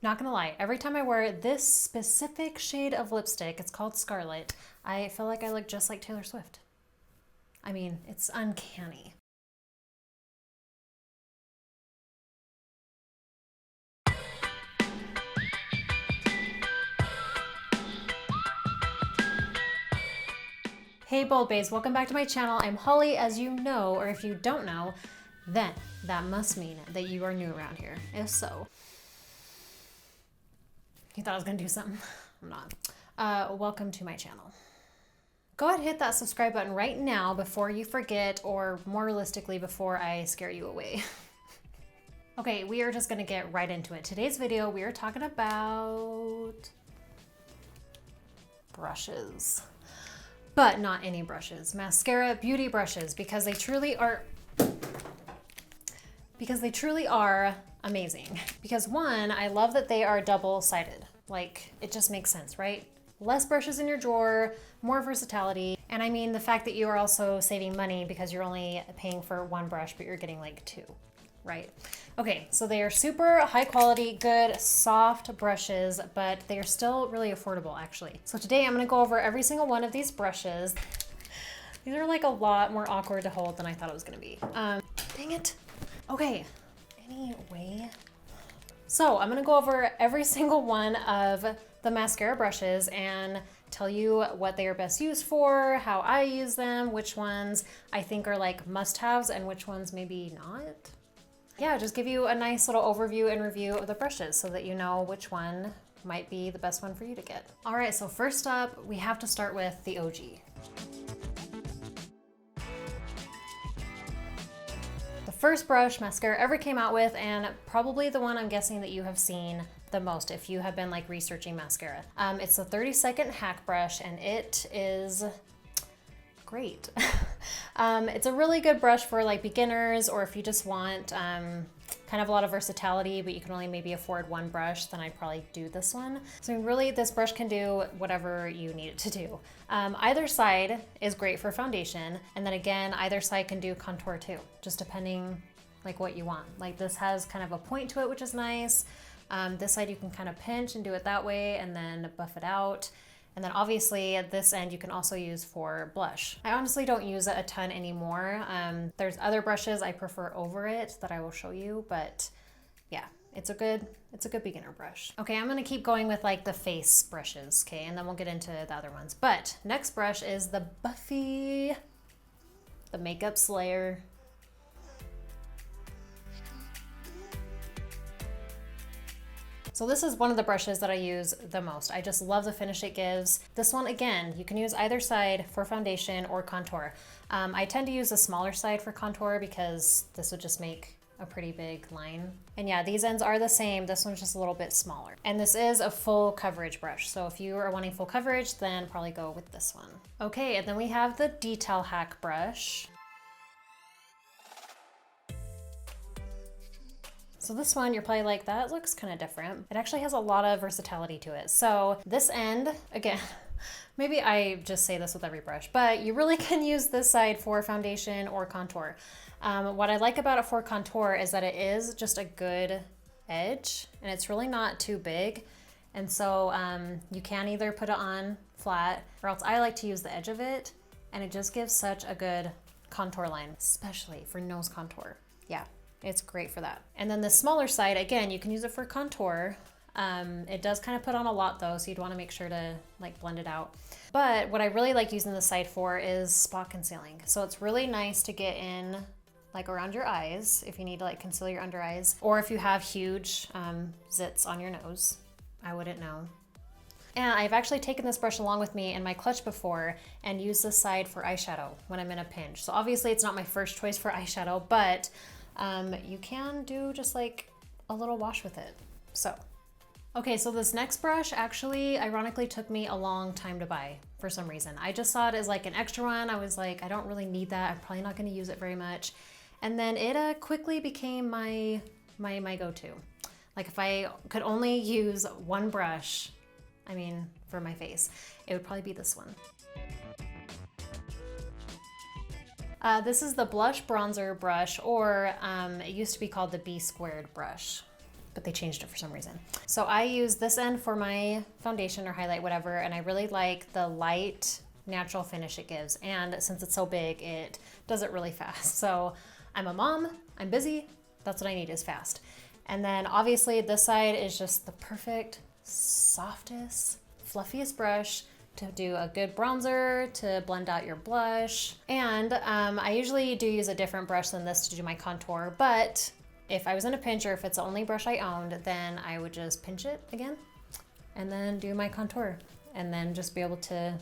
Not gonna lie, every time I wear this specific shade of lipstick, it's called Scarlet, I feel like I look just like Taylor Swift. I mean, it's uncanny. Hey Bold Babes, welcome back to my channel. I'm Holly, as you know, or if you don't know, then that must mean that you are new around here. If so, you thought I was gonna do something? I'm not. Welcome to my channel. Go ahead and hit that subscribe button right now before you forget, or more realistically, before I scare you away. Okay, we are just gonna get right into it. Today's video, we are talking about brushes. But not any brushes. Mascara beauty brushes, because they truly are amazing. Because one, I love that they are double-sided. Like, it just makes sense, right? Less brushes in your drawer, more versatility. And I mean the fact that you are also saving money because you're only paying for one brush, but you're getting like two, right? Okay, so they are super high quality, good, soft brushes, but they are still really affordable actually. So today I'm gonna go over every single one of these brushes. These are like a lot more awkward to hold than I thought it was gonna be. Dang it. Okay, anyway. So I'm gonna go over every single one of the mascara brushes and tell you what they are best used for, how I use them, which ones I think are like must-haves and which ones maybe not. Yeah, just give you a nice little overview and review of the brushes so that you know which one might be the best one for you to get. All right, so first up, we have to start with the OG. The first brush mascara ever came out with, and probably the one I'm guessing that you have seen the most if you have been like researching mascara. It's the 30-second hack brush, and it is great. It's a really good brush for like beginners, or if you just want kind of a lot of versatility, but you can only maybe afford one brush, then I'd probably do this one. So really this brush can do whatever you need it to do. Either side is great for foundation, and then again, either side can do contour too, just depending like what you want. Like this has kind of a point to it, which is nice. This side you can kind of pinch and do it that way and then buff it out. And then obviously at this end you can also use for blush. I honestly don't use it a ton anymore. There's other brushes I prefer over it that I will show you, but yeah, it's a good beginner brush. Okay, I'm gonna keep going with like the face brushes, okay, and then we'll get into the other ones. But next brush is the Buffy, the Makeup Slayer. So this is one of the brushes that I use the most. I just love the finish it gives. This one, again, you can use either side for foundation or contour. I tend to use the smaller side for contour because this would just make a pretty big line. And yeah, these ends are the same. This one's just a little bit smaller. And this is a full coverage brush. So if you are wanting full coverage, then probably go with this one. Okay, and then we have the Detail Hack brush. So this one, you're probably like, that looks kind of different. It actually has a lot of versatility to it. So this end, again, maybe I just say this with every brush, but you really can use this side for foundation or contour. What I like about it for contour is that it is just a good edge and it's really not too big. And so you can either put it on flat, or else I like to use the edge of it, and it just gives such a good contour line, especially for nose contour. Yeah. It's great for that. And then the smaller side, again, you can use it for contour. It does kind of put on a lot though, so you'd want to make sure to like blend it out. But what I really like using this side for is spot concealing. So it's really nice to get in like around your eyes if you need to like conceal your under eyes, or if you have huge zits on your nose. I wouldn't know. And I've actually taken this brush along with me in my clutch before and used this side for eyeshadow when I'm in a pinch. So obviously it's not my first choice for eyeshadow, but you can do just like a little wash with it. So, okay, so this next brush actually ironically took me a long time to buy for some reason. I just saw it as like an extra one. I was like, I don't really need that. I'm probably not gonna use it very much. And then it quickly became my go-to. Like if I could only use one brush, I mean, for my face, it would probably be this one. This is the Blush Bronzer brush, or it used to be called the B Squared brush. but they changed it for some reason. So I use this end for my foundation or highlight, whatever, and I really like the light, natural finish it gives. And since it's so big, it does it really fast. So I'm a mom, I'm busy, that's what I need is fast. And then obviously this side is just the perfect, softest, fluffiest brush to do a good bronzer, to blend out your blush. And I usually do use a different brush than this to do my contour, but if I was in a pinch or if it's the only brush I owned, then I would just pinch it again and then do my contour and then just be able to,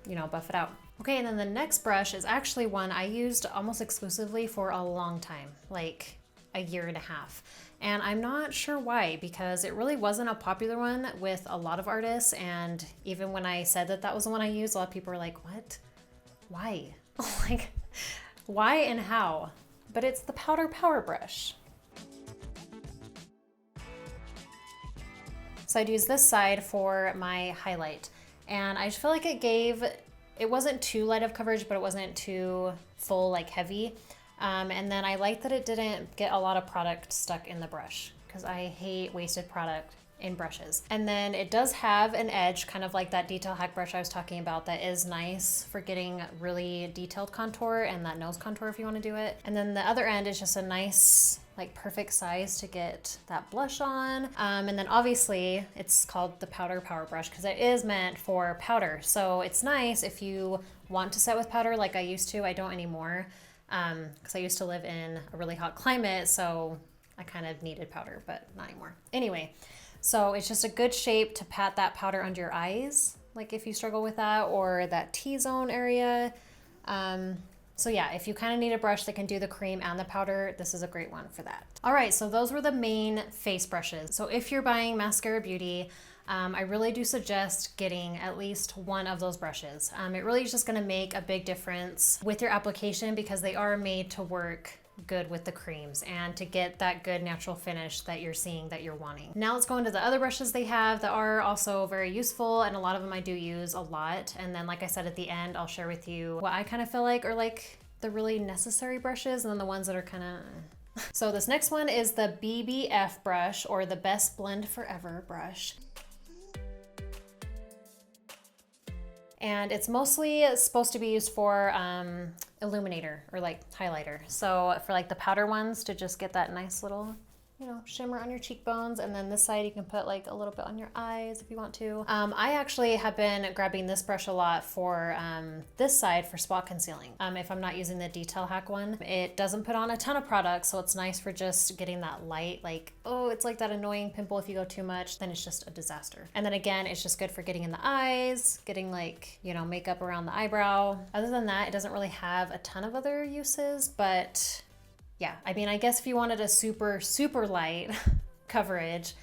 you know, buff it out. Okay, and then the next brush is actually one I used almost exclusively for a long time, like a year and a half. And I'm not sure why, because it really wasn't a popular one with a lot of artists. And even when I said that that was the one I used, a lot of people were like, what? Why? Like, why and how? But it's the Powder Power Brush. So I'd use this side for my highlight. And I just feel like it wasn't too light of coverage, but it wasn't too full, like heavy. And then I like that it didn't get a lot of product stuck in the brush because I hate wasted product in brushes. And then it does have an edge, kind of like that detail hack brush I was talking about, that is nice for getting really detailed contour and that nose contour if you want to do it. And then the other end is just a nice, like perfect size to get that blush on. And then obviously it's called the Powder Power Brush because it is meant for powder. So it's nice if you want to set with powder like I used to. I don't anymore because I used to live in a really hot climate, so I kind of needed powder, but not anymore. Anyway, so it's just a good shape to pat that powder under your eyes, like if you struggle with that, or that T-zone area. So yeah, if you kind of need a brush that can do the cream and the powder, this is a great one for that. All right, so those were the main face brushes. So if you're buying Maskcara Beauty, I really do suggest getting at least one of those brushes. It really is just gonna make a big difference with your application because they are made to work good with the creams and to get that good natural finish that you're seeing that you're wanting. Now let's go into the other brushes they have that are also very useful, and a lot of them I do use a lot. And then like I said at the end, I'll share with you what I kind of feel like are like the really necessary brushes and then the ones that are kind of So this next one is the BBF brush, or the Best Blend Forever brush. And it's mostly supposed to be used for illuminator or like highlighter. So for like the powder ones, to just get that nice little, you know, shimmer on your cheekbones. And then this side you can put like a little bit on your eyes if you want to. I actually have been grabbing this brush a lot for this side for spot concealing. If I'm not using the detail hack one, it doesn't put on a ton of product, so it's nice for just getting that light, like, oh, it's like that annoying pimple if you go too much, then it's just a disaster. And then again, it's just good for getting in the eyes, getting like, you know, makeup around the eyebrow. Other than that, it doesn't really have a ton of other uses, but yeah, I mean, I guess if you wanted a super, super light coverage,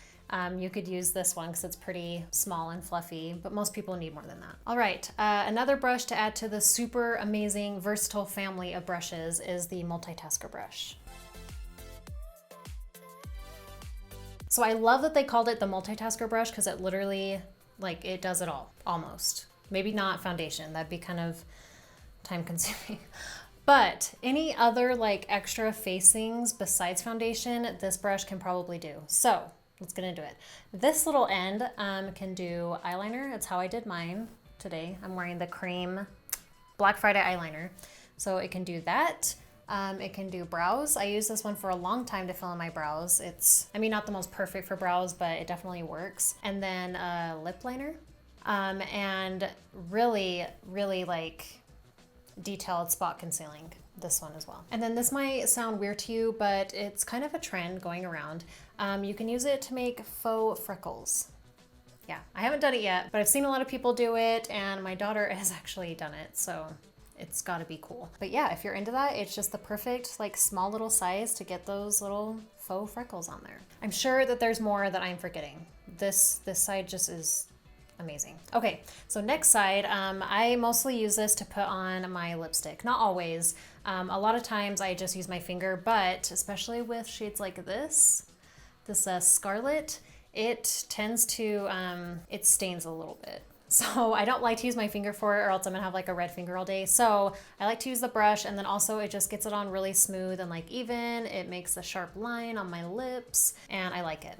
you could use this one because it's pretty small and fluffy, but most people need more than that. All right, another brush to add to the super amazing, versatile family of brushes is the Multitasker Brush. So I love that they called it the Multitasker Brush because it literally, like, it does it all, almost. Maybe not foundation, that'd be kind of time consuming. But any other like extra face things besides foundation, this brush can probably do. So let's get into it. This little end can do eyeliner. It's how I did mine today. I'm wearing the cream Black Friday eyeliner. So it can do that. It can do brows. I used this one for a long time to fill in my brows. It's, I mean, not the most perfect for brows, but it definitely works. And then lip liner. And really, really like detailed spot concealing, this one as well. And then this might sound weird to you, but it's kind of a trend going around. You can use it to make faux freckles. Yeah, I haven't done it yet, but I've seen a lot of people do it, and my daughter has actually done it, so it's gotta be cool. But yeah, if you're into that, it's just the perfect like small little size to get those little faux freckles on there. I'm sure that there's more that I'm forgetting. This side just is amazing. Okay, so next side, I mostly use this to put on my lipstick. Not always. A lot of times I just use my finger, but especially with shades like this Scarlet, it tends to, it stains a little bit. So I don't like to use my finger for it or else I'm gonna have like a red finger all day. So I like to use the brush, and then also it just gets it on really smooth and like even. It makes a sharp line on my lips and I like it.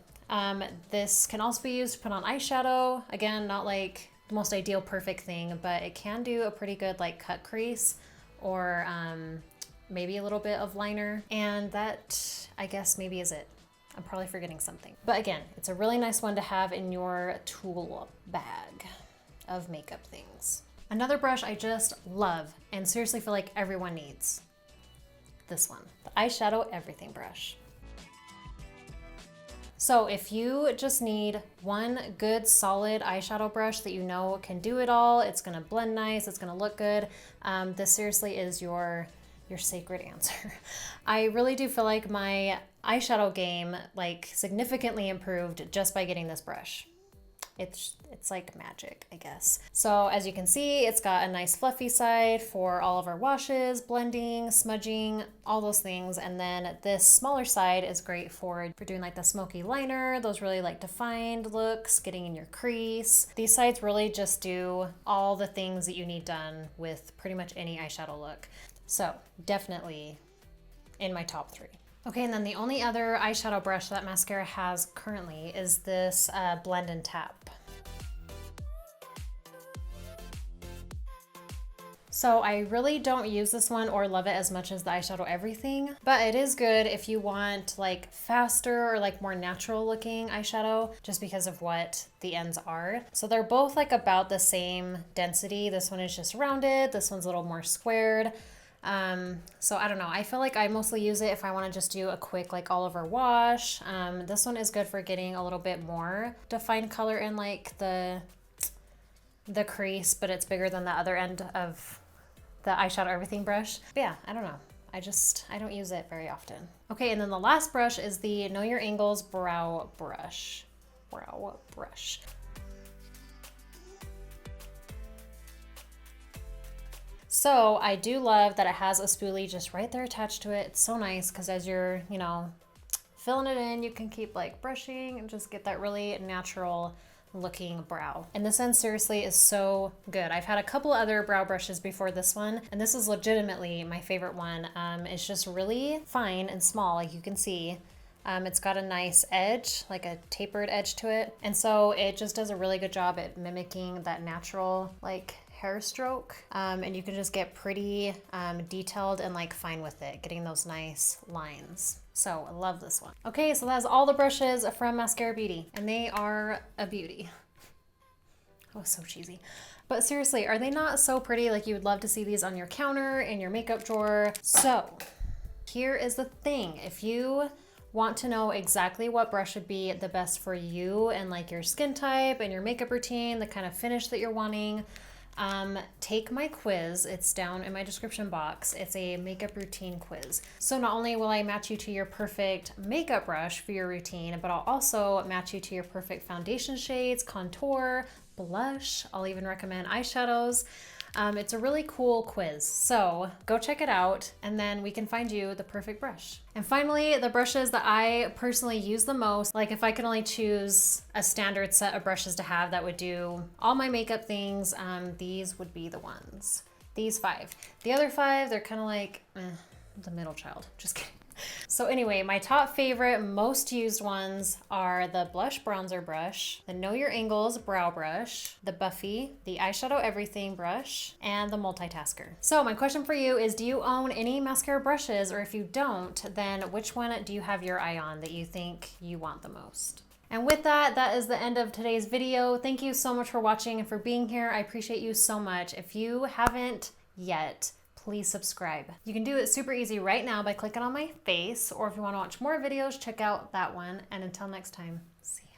This can also be used to put on eyeshadow. Again, not like the most ideal perfect thing, but it can do a pretty good like cut crease or maybe a little bit of liner. And that, I guess, maybe is it. I'm probably forgetting something. But again, it's a really nice one to have in your tool bag of makeup things. Another brush I just love and seriously feel like everyone needs. This one, the Eyeshadow Everything Brush. So if you just need one good solid eyeshadow brush that you know can do it all, it's gonna blend nice, it's gonna look good, this seriously is your sacred answer. I really do feel like my eyeshadow game like significantly improved just by getting this brush. It's like magic, I guess. So as you can see, it's got a nice fluffy side for all of our washes, blending, smudging, all those things. And then this smaller side is great for doing like the smoky liner, those really like defined looks, getting in your crease. These sides really just do all the things that you need done with pretty much any eyeshadow look. So definitely in my top 3. Okay, and then the only other eyeshadow brush that Maskcara has currently is this Blend and Tap. So I really don't use this one or love it as much as the Eyeshadow Everything, but it is good if you want like faster or like more natural looking eyeshadow just because of what the ends are. So they're both like about the same density. This one is just rounded, this one's a little more squared. So I don't know, I feel like I mostly use it if I want to just do a quick like all over wash. This one is good for getting a little bit more defined color in like the crease, but it's bigger than the other end of the Eyeshadow Everything brush. But yeah, I don't know. I don't use it very often. Okay, and then the last brush is the Know Your Angles Brow Brush. Brow Brush. So I do love that it has a spoolie just right there attached to it. It's so nice because as you're, you know, filling it in, you can keep like brushing and just get that really natural looking brow. And this end seriously is so good. I've had a couple other brow brushes before this one, and this is legitimately my favorite one. It's just really fine and small, like you can see. It's got a nice edge, like a tapered edge to it. And so it just does a really good job at mimicking that natural like hair stroke. And you can just get pretty detailed and like fine with it, getting those nice lines. So I love this one. Okay, so that's all the brushes from Maskcara Beauty, and they are a beauty. Oh, so cheesy. But seriously, are they not so pretty? Like you would love to see these on your counter, in your makeup drawer. So here is the thing. If you want to know exactly what brush would be the best for you and like your skin type and your makeup routine, the kind of finish that you're wanting, take my quiz. It's down in my description box. It's a makeup routine quiz. So not only will I match you to your perfect makeup brush for your routine, but I'll also match you to your perfect foundation shades, contour, blush. I'll even recommend eyeshadows. It's a really cool quiz, so go check it out and then we can find you the perfect brush. And finally, the brushes that I personally use the most, like if I could only choose a standard set of brushes to have that would do all my makeup things, these would be the ones. These 5. The other 5, they're kind of like the middle child. Just kidding. So anyway, my top favorite, most used ones are the Blush Bronzer Brush, the Know Your Angles Brow Brush, the Buffy, the Eyeshadow Everything Brush, and the Multitasker. So my question for you is, do you own any mascara brushes? Or if you don't, then which one do you have your eye on that you think you want the most? And with that, that is the end of today's video. Thank you so much for watching and for being here. I appreciate you so much. If you haven't yet, please subscribe. You can do it super easy right now by clicking on my face, or if you want to watch more videos, check out that one. And until next time, see you.